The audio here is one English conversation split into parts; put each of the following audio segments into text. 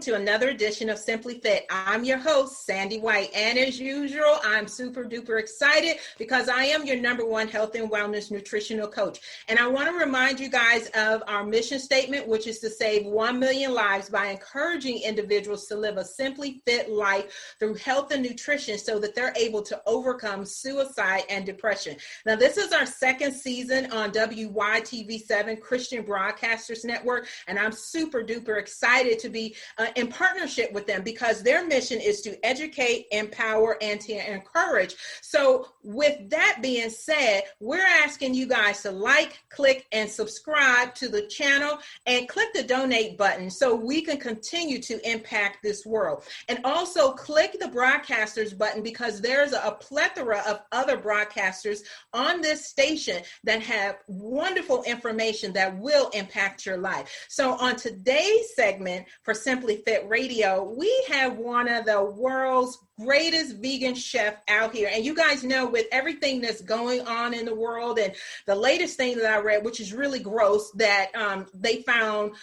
to another edition of Simply Fit. I'm your host, Sandy White, and as usual, I'm super duper excited because I am your number one health and wellness nutritional coach. And I want to remind you guys of our mission statement, which is to save 1 million lives by encouraging individuals to live a simply fit life through health and nutrition so that they're able to overcome suicide and depression. Now, this is our second season on WYTV7 Christian Broadcasters Network, and I'm super duper excited to be in partnership with them because their mission is to educate, empower, and to encourage. So with that being said, we're asking you guys to like, click, and subscribe to the channel and click the donate button so we can continue to impact this world. And also click the broadcasters button because there's a plethora of other broadcasters on this station that have wonderful information that will impact your life. So on today's segment for Simply Fit Radio, we have one of the world's greatest vegan chef out here. And you guys know with everything that's going on in the world and the latest thing that I read, which is really gross, that they found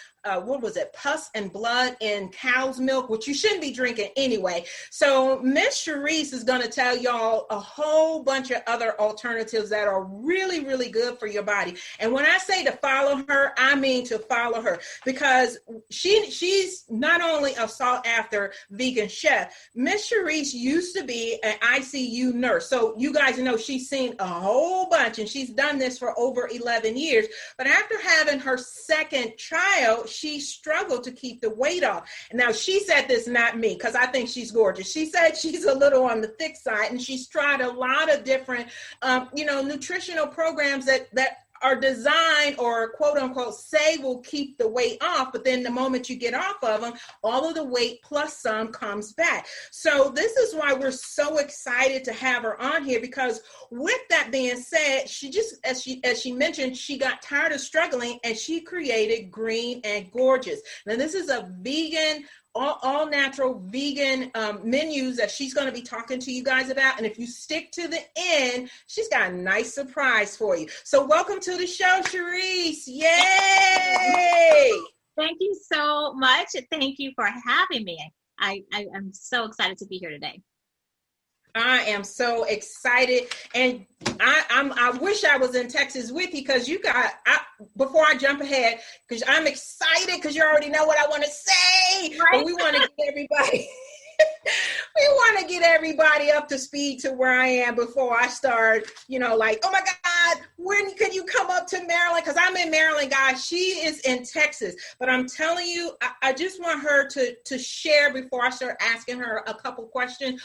pus and blood in cow's milk, which you shouldn't be drinking anyway. So Miss Charyse is going to tell y'all a whole bunch of other alternatives that are really, really good for your body. And when I say to follow her, I mean to follow her because she's not only a sought after vegan chef. Miss Charyse used to be an ICU nurse. So you guys know she's seen a whole bunch and she's done this for over 11 years. But after having her second child, she struggled to keep the weight off. Now, she said this, not me, because I think she's gorgeous. She said she's a little on the thick side, and she's tried a lot of different, nutritional programs that are designed or quote unquote say will keep the weight off, but then the moment you get off of them, all of the weight plus some comes back. So this is why we're so excited to have her on here, because with that being said, she just, as she mentioned, she got tired of struggling and she created Green and Gorgeous. Now this is a vegan, all natural vegan menus that she's going to be talking to you guys about. And if you stick to the end, she's got a nice surprise for you. So welcome to the show, Charyse. Yay! Thank you so much. Thank you for having me. I'm so excited to be here today. I am so excited, and I wish I was in Texas with you because before I jump ahead, because I'm excited because you already know what I want to say, right? But we want to get everybody. We want to get everybody up to speed to where I am before I start, like, oh my God, when could you come up to Maryland? Because I'm in Maryland, guys. She is in Texas. But I'm telling you, I just want her to share before I start asking her a couple questions.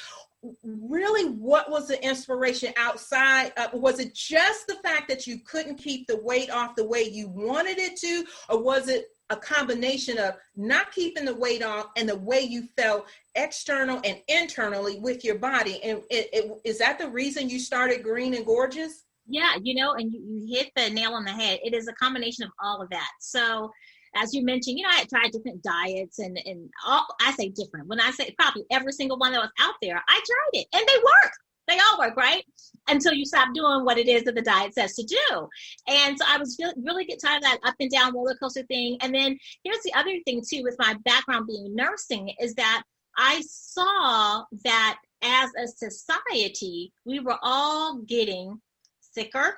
Really, what was the inspiration outside? Was it just the fact that you couldn't keep the weight off the way you wanted it to? Or was it a combination of not keeping the weight off and the way you felt external and internally with your body? And is that the reason you started Green and Gorgeous? Yeah, and you hit the nail on the head. It is a combination of all of that. So as you mentioned, I had tried different diets and all, I say different. When I say probably every single one that was out there, I tried it and they work. They all work, right? Until you stop doing what it is that the diet says to do. And so I was really get tired of that up and down roller coaster thing. And then here's the other thing too, with my background being nursing, is that I saw that as a society, we were all getting sicker,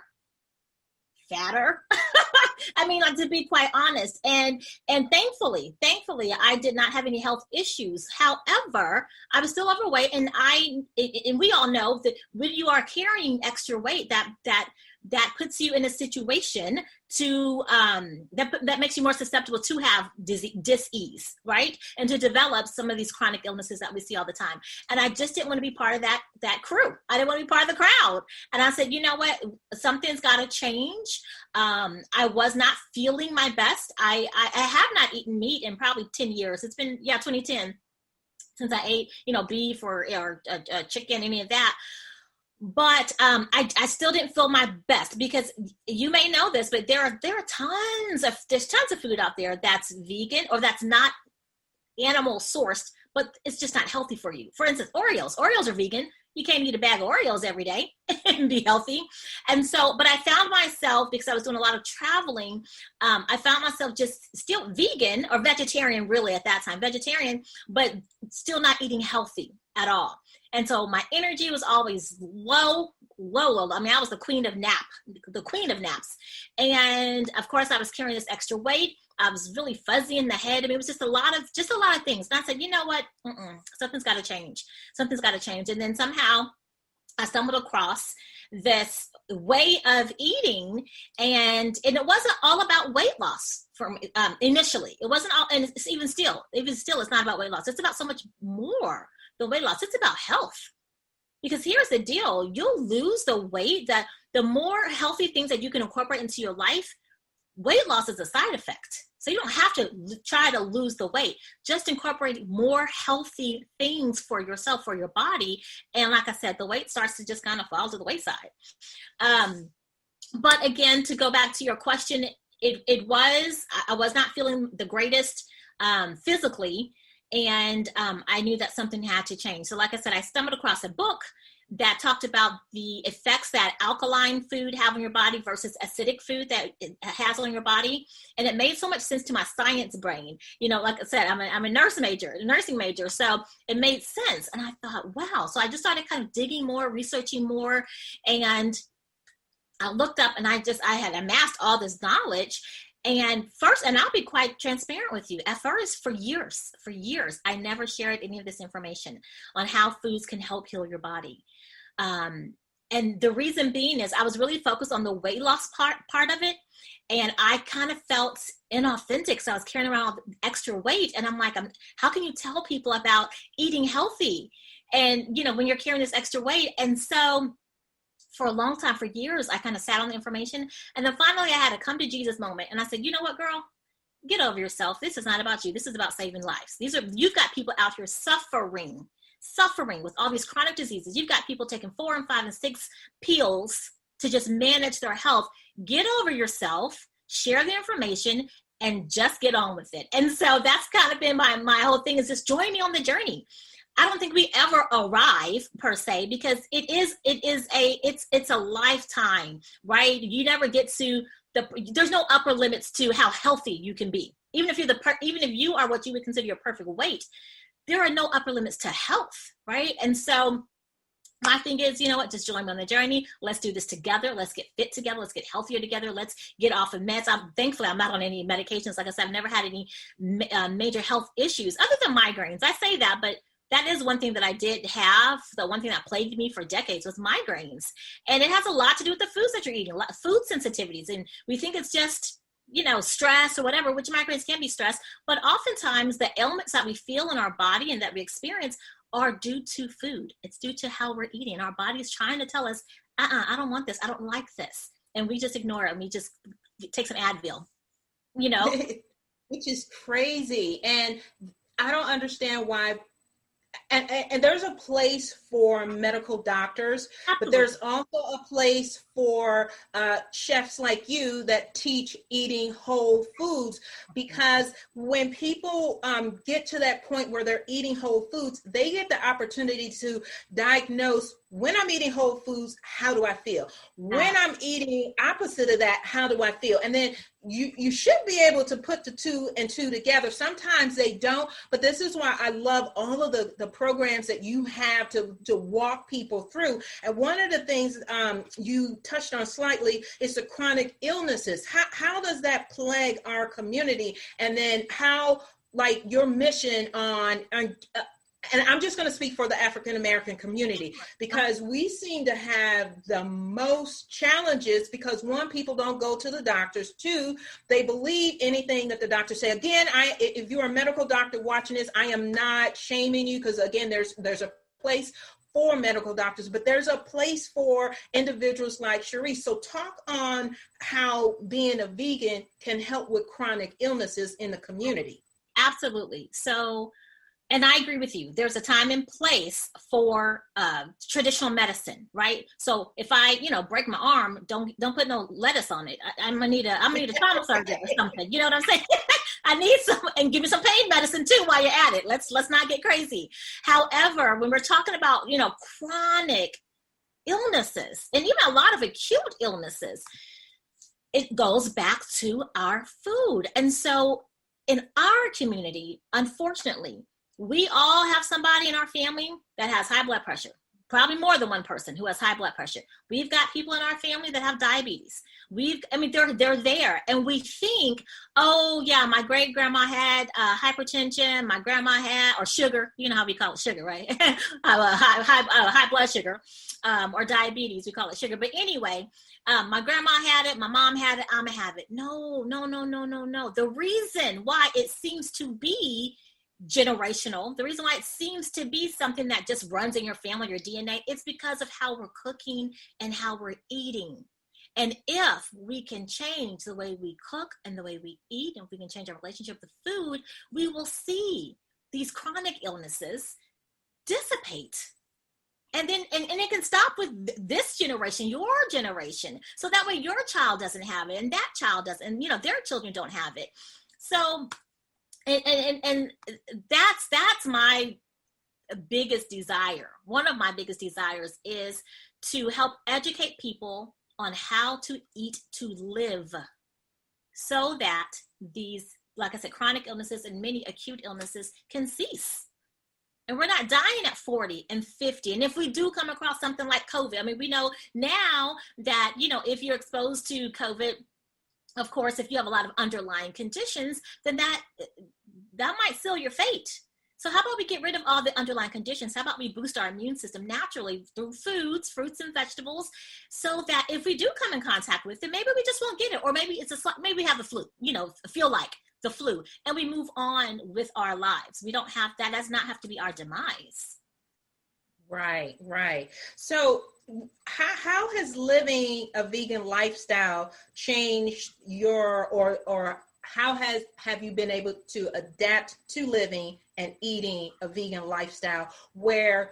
fatter. I mean, to be quite honest, and thankfully, I did not have any health issues. However, I was still overweight, and we all know that when you are carrying extra weight, that puts you in a situation to that makes you more susceptible to have dis-ease, right? And to develop some of these chronic illnesses that we see all the time. And I just didn't want to be part of that crew. I didn't want to be part of the crowd. And I said, you know what? Something's got to change. I was not feeling my best. I have not eaten meat in probably 10 years. It's been 2010 since I ate beef or chicken, any of that. But I still didn't feel my best, because you may know this, but there are tons of food out there that's vegan or that's not animal sourced, but it's just not healthy for you. For instance, Oreos are vegan. You can't eat a bag of Oreos every day and be healthy. And so, but I found myself, because I was doing a lot of traveling, I found myself just still vegan or vegetarian, really at that time, vegetarian, but still not eating healthy at all. And so my energy was always low. I mean, I was the queen of naps. And of course I was carrying this extra weight. I was really fuzzy in the head. I mean, it was just a lot of things. And I said, you know what? Something's got to change. And then somehow I stumbled across this way of eating, and it wasn't all about weight loss for me, initially. It wasn't all, and it's even still, it's not about weight loss. It's about so much more than weight loss. It's about health. Because here's the deal, you'll lose the weight, that the more healthy things that you can incorporate into your life, weight loss is a side effect. So you don't have to try to lose the weight. Just incorporate more healthy things for yourself, for your body. And like I said, the weight starts to just kind of fall to the wayside. But again, to go back to your question, I was not feeling the greatest physically. And I knew that something had to change. So like I said, I stumbled across a book that talked about the effects that alkaline food have on your body versus acidic food that it has on your body. And it made so much sense to my science brain. You know, like I said, I'm a nursing major. So it made sense. And I thought, wow. So I just started kind of digging more, researching more. And I looked up and I had amassed all this knowledge. And I'll be quite transparent with you. At first, for years, I never shared any of this information on how foods can help heal your body. And the reason being is I was really focused on the weight loss part of it. And I kind of felt inauthentic. So I was carrying around extra weight. And I'm like, how can you tell people about eating healthy? And, you know, when you're carrying this extra weight. And so for a long time, for years, I kind of sat on the information. And then finally I had a come to Jesus moment. And I said, you know what, girl, get over yourself. This is not about you. This is about saving lives. You've got people out here suffering with all these chronic diseases. You've got people taking 4 and 5 and 6 pills to just manage their health. Get over yourself, share the information, and just get on with it. And so that's kind of been my whole thing, is just join me on the journey. I don't think we ever arrive per se, because it's a lifetime, right? You never get to there's no upper limits to how healthy you can be. Even if you are what you would consider your perfect weight, there are no upper limits to health, right? And so my thing is, you know what, just join me on the journey. Let's do this together. Let's get fit together. Let's get healthier together. Let's get off of meds. Thankfully, I'm not on any medications. Like I said, I've never had any major health issues other than migraines. I say that, but that is one thing that I did have. The one thing that plagued me for decades was migraines. And it has a lot to do with the foods that you're eating, food sensitivities. And we think it's just, you know, stress or whatever, which migraines can be stress. But oftentimes the ailments that we feel in our body and that we experience are due to food. It's due to how we're eating. Our body is trying to tell us, I don't want this. I don't like this. And we just ignore it. And we just take some Advil, you know. Which is crazy. And I don't understand why. And there's a place for medical doctors, but there's also a place for chefs like you that teach eating whole foods, because when people get to that point where they're eating whole foods, they get the opportunity to diagnose, when I'm eating whole foods, how do I feel? When I'm eating opposite of that, how do I feel? And then you should be able to put the 2 and 2 together. Sometimes they don't, but this is why I love all of the programs that you have to walk people through. And one of the things you touched on slightly is the chronic illnesses. How does that plague our community? And then how, like, your mission on and I'm just going to speak for the African-American community, because we seem to have the most challenges because, 1, people don't go to the doctors. 2, they believe anything that the doctors say. Again, if you're a medical doctor watching this, I am not shaming you, because again, there's a place for medical doctors, but there's a place for individuals like Charyse. So talk on how being a vegan can help with chronic illnesses in the community. Absolutely. So And I agree with you. There's a time and place for traditional medicine, right? So if I, break my arm, don't put no lettuce on it. I'm gonna need a trauma surgeon or something. You know what I'm saying? I need some, and give me some pain medicine too while you're at it. Let's not get crazy. However, when we're talking about chronic illnesses and even a lot of acute illnesses, it goes back to our food. And so in our community, unfortunately, we all have somebody in our family that has high blood pressure, probably more than one person who has high blood pressure. We've got people in our family that have diabetes. They're there. And we think, oh yeah, my great grandma had hypertension, my grandma had, or sugar, you know how we call it sugar, right? high blood sugar, or diabetes, we call it sugar. But anyway, my grandma had it, my mom had it, I'm gonna have it. No. The reason why it seems to be generational, the reason why it seems to be something that just runs in your family, your DNA, it's because of how we're cooking and how we're eating. And if we can change the way we cook and the way we eat, and if we can change our relationship with food, we will see these chronic illnesses dissipate. And then, and it can stop with this generation, your generation. So that way your child doesn't have it and that child doesn't, and their children don't have it. So, and that's my biggest desire. One of my biggest desires is to help educate people on how to eat to live, so that these, like I said, chronic illnesses and many acute illnesses can cease. And we're not dying at 40 and 50. And if we do come across something like COVID, we know now that, if you're exposed to COVID, of course, if you have a lot of underlying conditions, then that might seal your fate. So how about we get rid of all the underlying conditions? How about we boost our immune system naturally through foods, fruits and vegetables, so that if we do come in contact with it, maybe we just won't get it. Or maybe maybe we have the flu, feel like the flu, and we move on with our lives. We don't have, that does not have to be our demise. Right. So how has living a vegan lifestyle changed your, or how have you been able to adapt to living and eating a vegan lifestyle where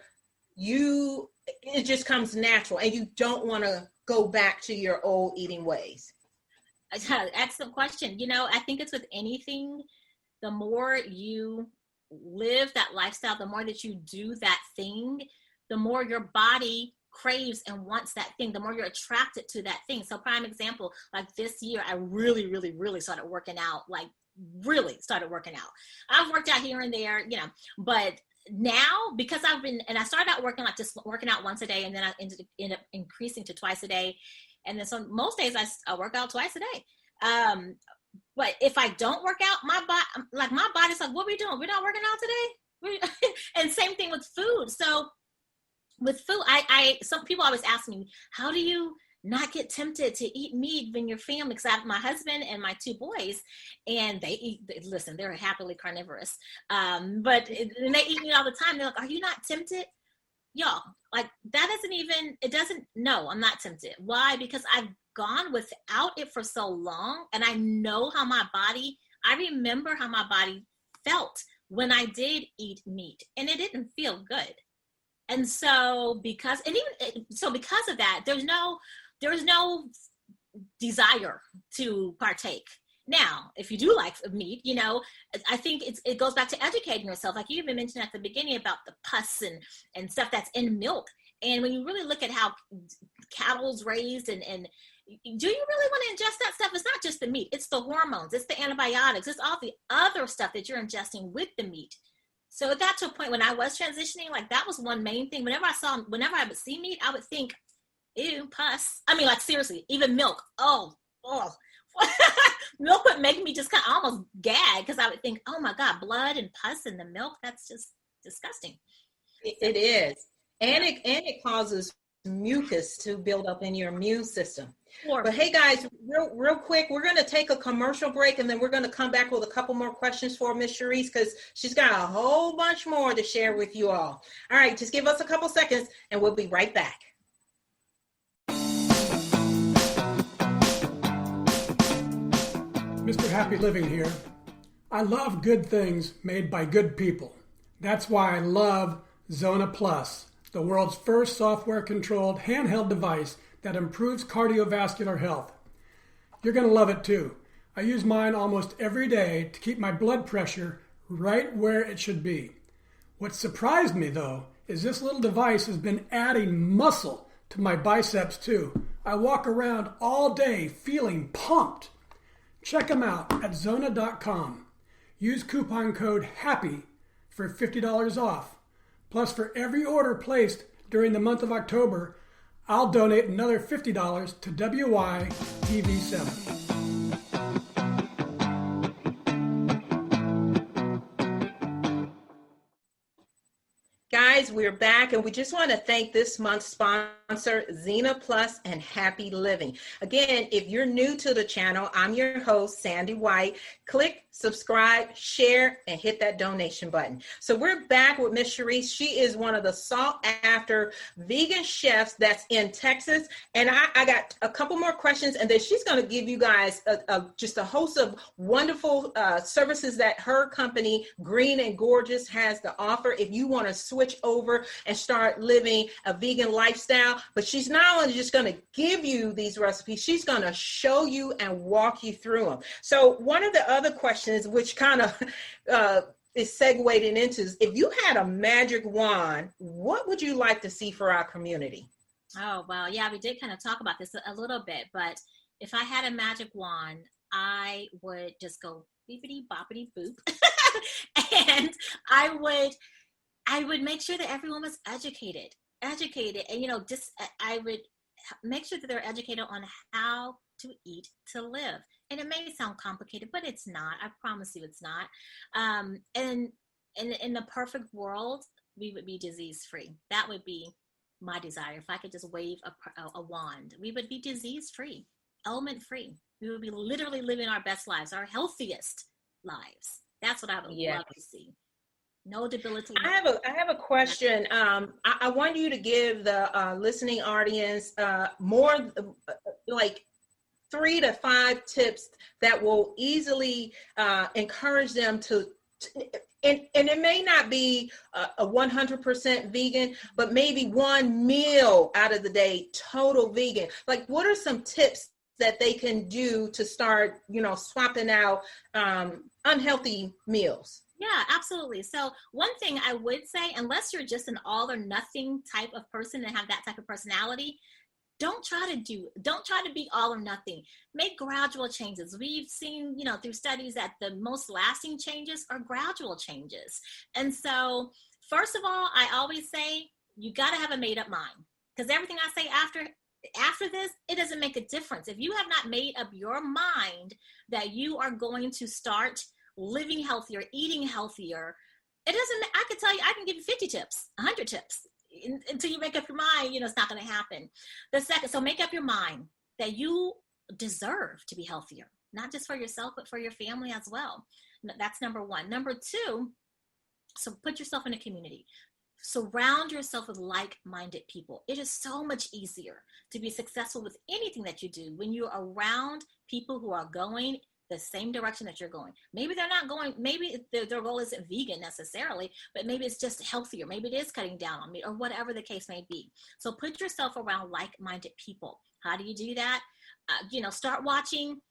it just comes natural and you don't want to go back to your old eating ways? Excellent question. I think it's with anything, the more you live that lifestyle, the more that you do that thing, the more your body craves and wants that thing, the more you're attracted to that thing. So prime example, like this year, I really, really, really started working out, I've worked out here and there, but now, because I started out working out once a day, and then I ended up increasing to twice a day. And then so most days I work out twice a day. But if I don't work out, my body's like, what are we doing? We're not working out today? And same thing with food. So with food, some people always ask me, how do you not get tempted to eat meat when your family, because I have my husband and my two boys, and they're happily carnivorous. But they eat meat all the time. They're like, are you not tempted? Y'all, like no, I'm not tempted. Why? Because I've gone without it for so long, and I know I remember how my body felt when I did eat meat, and it didn't feel good. And so because of that, there's no desire to partake. Now, if you do like meat, I think it goes back to educating yourself. Like you even mentioned at the beginning about the pus and stuff that's in milk. And when you really look at how cattle's raised and do you really want to ingest that stuff? It's not just the meat. It's the hormones. It's the antibiotics. It's all the other stuff that you're ingesting with the meat. So it got to a point when I was transitioning, like that was one main thing. Whenever I would see meat, I would think, ew, pus. Like seriously, even milk. Oh. Milk would make me just kind of almost gag, because I would think, oh my God, blood and pus in the milk. That's just disgusting. It is. And it causes mucus to build up in your immune system. Sure. But hey guys, real quick, we're going to take a commercial break, and then we're going to come back with a couple more questions for Miss Charyse, because she's got a whole bunch more to share with you all. All right, just give us a couple seconds and we'll be right back. Mr. Happy Living here. I love good things made by good people. That's why I love Zona Plus, the world's first software-controlled handheld device that improves cardiovascular health. You're going to love it too. I use mine almost every day to keep my blood pressure right where it should be. What surprised me, though, is this little device has been adding muscle to my biceps too. I walk around all day feeling pumped. Check them out at Zona.com. Use coupon code HAPPY for $50 off. Plus, for every order placed during the month of October, I'll donate another $50 to WYTV7. Guys, we're back, and we just want to thank this month's sponsor, Zena Plus and Happy Living. Again, if you're new to the channel, I'm your host, Sandy White. Click subscribe, share, and hit that donation button. So we're back with Miss Charyse. She is one of the sought after vegan chefs that's in Texas. And I got a couple more questions, and then she's going to give you guys just a host of wonderful services that her company, Green and Gorgeous, has to offer if you want to switch over and start living a vegan lifestyle. But she's not only just going to give you these recipes, she's going to show you and walk you through them. So one of the other questions, which kind of is segueing into, is if you had a magic wand, what would you like to see for our community? Oh, well, yeah, we did kind of talk about this a little bit, but if I had a magic wand, I would just go beepity boppity boop. And I would make sure that everyone was educated, and, I would make sure that they're educated on how to eat to live. And it may sound complicated, but it's not. I promise you it's not. And in the perfect world, we would be disease-free. That would be my desire. If I could just wave a wand, we would be disease-free, element-free. We would be literally living our best lives, our healthiest lives. That's what I would love to see. No debilitating. I have a question. I want you to give the listening audience more like 3 to 5 tips that will easily encourage them to and it may not be a 100% vegan, but maybe one meal out of the day, total vegan. Like, what are some tips that they can do to start, swapping out unhealthy meals? Yeah, absolutely. So one thing I would say, unless you're just an all or nothing type of person and have that type of personality, don't try to be all or nothing. Make gradual changes. We've seen, through studies that the most lasting changes are gradual changes. And so, first of all, I always say you got to have a made up mind, because everything I say after this, it doesn't make a difference. If you have not made up your mind that you are going to start living healthier, eating healthier, I could tell you, I can give you 50 tips, 100 tips. Until you make up your mind, it's not going to happen. So make up your mind that you deserve to be healthier, not just for yourself, but for your family as well. That's number one. Number two, so put yourself in a community. Surround yourself with like-minded people. It is so much easier to be successful with anything that you do when you're around people who are going the same direction that you're going. Maybe they're not going, maybe their goal isn't vegan necessarily, but maybe it's just healthier. Maybe it is cutting down on meat, or whatever the case may be. So put yourself around like-minded people. How do you do that? Start watching,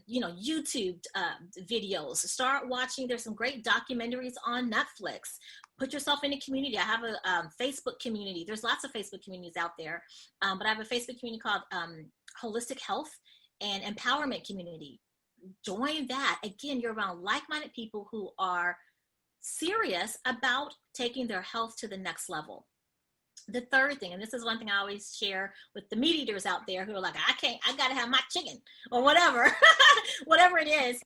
YouTube videos. Start watching, there's some great documentaries on Netflix. Put yourself in a community. I have a Facebook community. There's lots of Facebook communities out there, but I have a Facebook community called Holistic Health and Empowerment Community. Join that. Again, you're around like-minded people who are serious about taking their health to the next level. The third thing, and this is one thing I always share with the meat eaters out there who are like, I gotta have my chicken or whatever, whatever it is.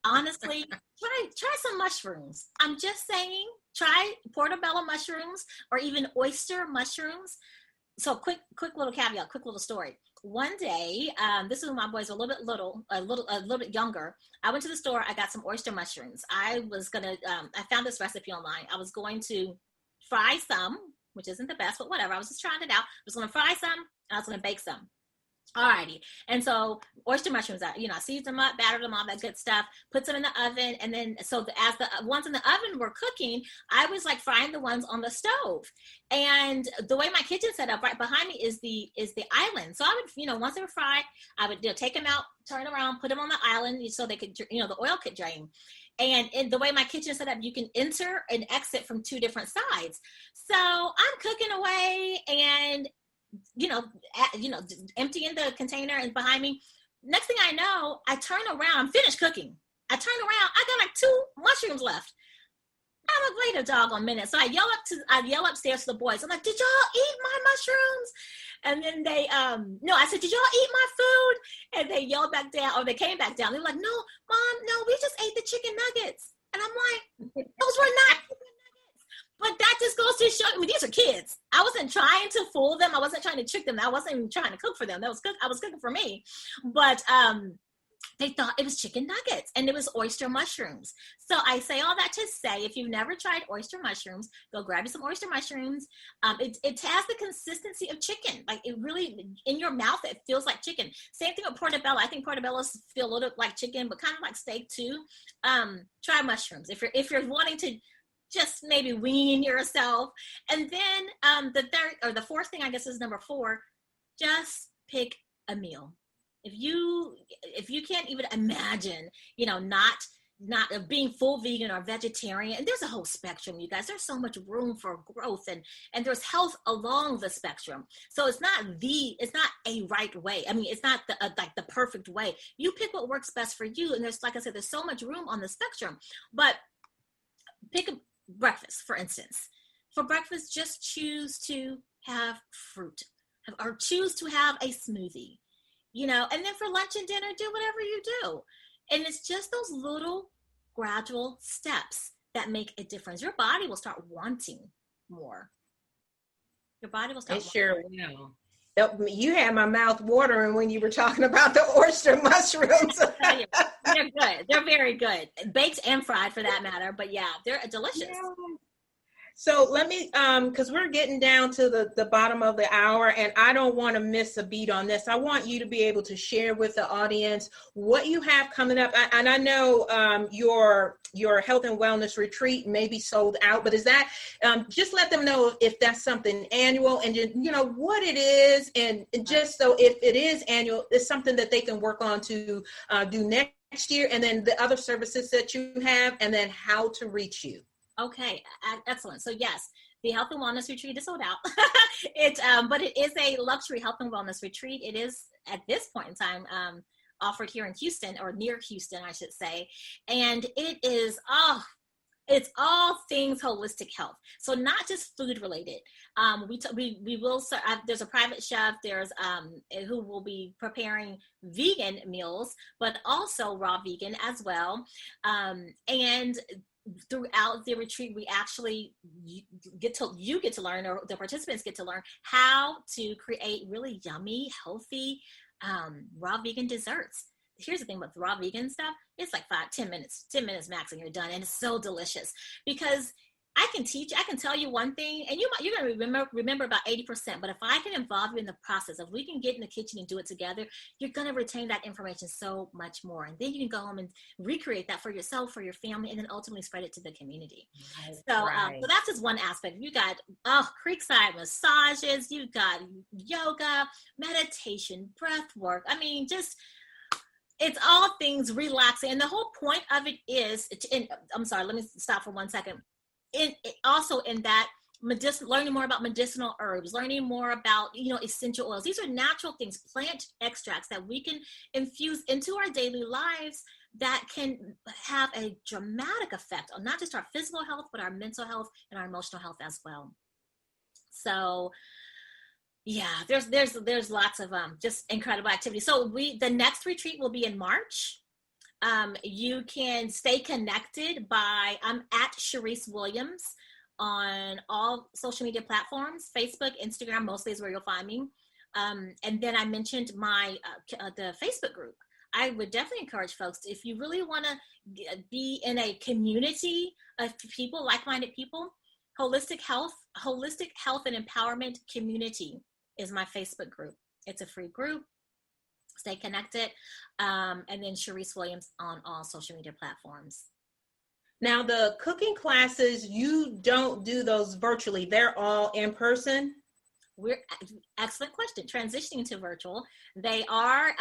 Honestly, try some mushrooms. I'm just saying, try portobello mushrooms or even oyster mushrooms. So quick little caveat, quick little story. One day, this is when my boys were a little bit younger. I went to the store. I got some oyster mushrooms. I found this recipe online. I was going to fry some, which isn't the best, but whatever. I was just trying it out. I was going to fry some, and I was going to bake some. Alrighty. And so oyster mushrooms, I seasoned them up, battered them, all that good stuff, put them in the oven. And then, as the ones in the oven were cooking, I was like frying the ones on the stove. And the way my kitchen set up, right behind me is the island. So I would, once they were fried, I would take them out, turn around, put them on the island so they could, the oil could drain. And in the way my kitchen is set up, you can enter and exit from two different sides. So I'm cooking away and emptying the container and behind me. Next thing I know, I turn around, I'm finished cooking. I turn around, I got like 2 mushrooms left. I'm like, wait a doggone minute. So I yell upstairs to the boys. I'm like, did y'all eat my mushrooms? And then they, no, I said, did y'all eat my food? And they yelled back down, or they came back down. They were like, no, Mom, no, we just ate the chicken nuggets. And I'm like, those were not chicken nuggets. But that just goes to show, these are kids. I wasn't trying to fool them. I wasn't trying to trick them. I wasn't even trying to cook for them. I was cooking for me. But they thought it was chicken nuggets, and it was oyster mushrooms. So I say all that to say, if you've never tried oyster mushrooms, go grab you some oyster mushrooms. It has the consistency of chicken. Like, it really, in your mouth, it feels like chicken. Same thing with portobello. I think portobellos feel a little like chicken, but kind of like steak too. Try mushrooms if you're wanting to just maybe wean yourself. And then the fourth thing, I guess, is number 4, just pick a meal. If you can't even imagine, not being full vegan or vegetarian, and there's a whole spectrum, you guys. There's so much room for growth, and there's health along the spectrum. So it's not a right way. It's not the perfect way. You pick what works best for you, and there's, like I said, there's so much room on the spectrum. But pick a breakfast, for instance. For breakfast, just choose to have fruit, or choose to have a smoothie. And then for lunch and dinner, do whatever you do. And it's just those little gradual steps that make a difference. Your body will start wanting more. Your body will start wanting sure will. You had my mouth watering when you were talking about the oyster mushrooms. They're good. They're very good. Baked and fried, for that matter. But yeah, they're delicious. Yeah. So let me, because we're getting down to the bottom of the hour, and I don't want to miss a beat on this. I want you to be able to share with the audience what you have coming up. And I know your health and wellness retreat may be sold out, but is that, just let them know if that's something annual, and what it is, and just so if it is annual, it's something that they can work on to do next year, and then the other services that you have, and then how to reach you. Okay, excellent. So yes, the health and wellness retreat is sold out. But it is a luxury health and wellness retreat. It is, at this point in time, offered here in Houston, or near Houston, I should say. And it is, it's all things holistic health. So not just food related. We will serve, there's a private chef, there's who will be preparing vegan meals, but also raw vegan as well. And throughout the retreat, we actually you get to learn, or the participants get to learn, how to create really yummy, healthy, raw vegan desserts. Here's the thing with raw vegan stuff: it's like 10 minutes max, and you're done. And it's so delicious, because I can tell you one thing, and you're going to remember about 80%. But if I can involve you in the process, if we can get in the kitchen and do it together, you're going to retain that information so much more. And then you can go home and recreate that for yourself, for your family, and then ultimately spread it to the community. So that's just one aspect. You got creekside massages, you got yoga, meditation, breath work. It's all things relaxing. And the whole point of it is, I'm sorry, let me stop for 1 second. Also in that, learning more about medicinal herbs, learning more about, essential oils. These are natural things, plant extracts that we can infuse into our daily lives that can have a dramatic effect on not just our physical health, but our mental health and our emotional health as well. So yeah, there's lots of just incredible activity. So the next retreat will be in March. You can stay connected I'm at Charyse Williams on all social media platforms. Facebook, Instagram mostly is where you'll find me. And then I mentioned the Facebook group. I would definitely encourage folks, if you really want to be in a community of people, like-minded people, holistic health and empowerment community is my Facebook group. It's a free group. stay connected. And then Charyse Williams on all social media platforms. Now, the cooking classes, you don't do those virtually. They're all in person? Excellent question. Transitioning to virtual, they are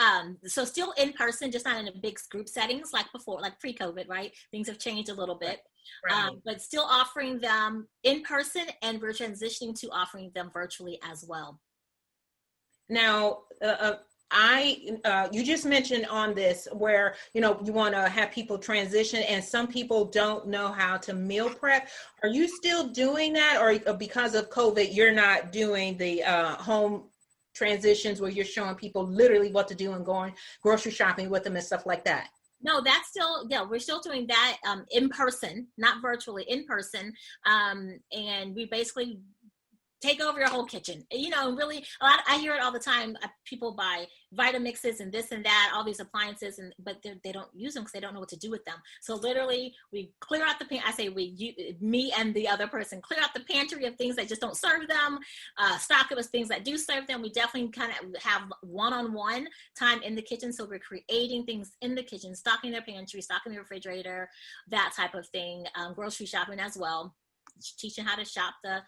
so still in person, just not in a big group settings like before, like pre-COVID, right? Things have changed a little bit, right. But still offering them in person, and we're transitioning to offering them virtually as well. Now, you just mentioned on this where, you want to have people transition and some people don't know how to meal prep. Are you still doing that, or because of COVID, you're not doing the home transitions where you're showing people literally what to do and going grocery shopping with them and stuff like that? No, that's still, we're still doing that in person, not virtually, in person. And we basically take over your whole kitchen. Really, I hear it all the time. People buy Vitamixes and this and that, all these appliances, but they don't use them because they don't know what to do with them. So literally, we clear out me and the other person clear out the pantry of things that just don't serve them, stock it with things that do serve them. We definitely kind of have one-on-one time in the kitchen. So we're creating things in the kitchen, stocking their pantry, stocking the refrigerator, that type of thing, grocery shopping as well, teaching how to shop the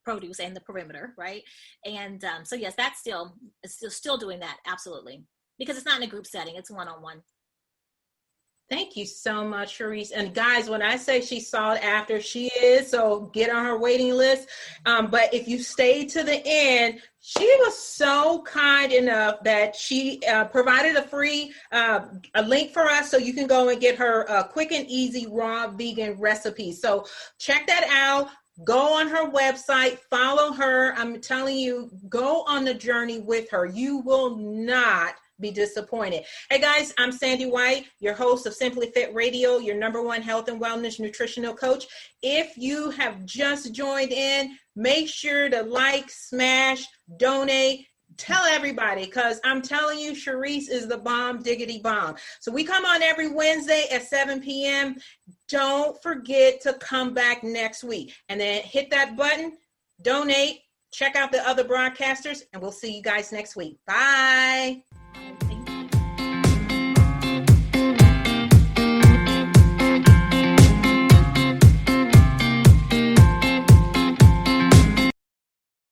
produce and the perimeter, right? And so yes, that's still doing that, absolutely, because it's not in a group setting, it's one-on-one. Thank you so much, Charyse. And guys, when I say she's sought after, she is, so get on her waiting list. But if you stay to the end, she was so kind enough that she provided a free a link for us so you can go and get her quick and easy raw vegan recipe. So check that out. Go on her website, follow her. I'm telling you, go on the journey with her. You will not be disappointed. Hey guys, I'm Sandy White, your host of Simply Fit Radio, your #1 health and wellness nutritional coach. If you have just joined in, make sure to like, smash, donate, tell everybody, because I'm telling you, Charyse is the bomb diggity bomb. So we come on every Wednesday at 7 p.m. Don't forget to come back next week and then hit that button, donate, check out the other broadcasters, and we'll see you guys next week. Bye.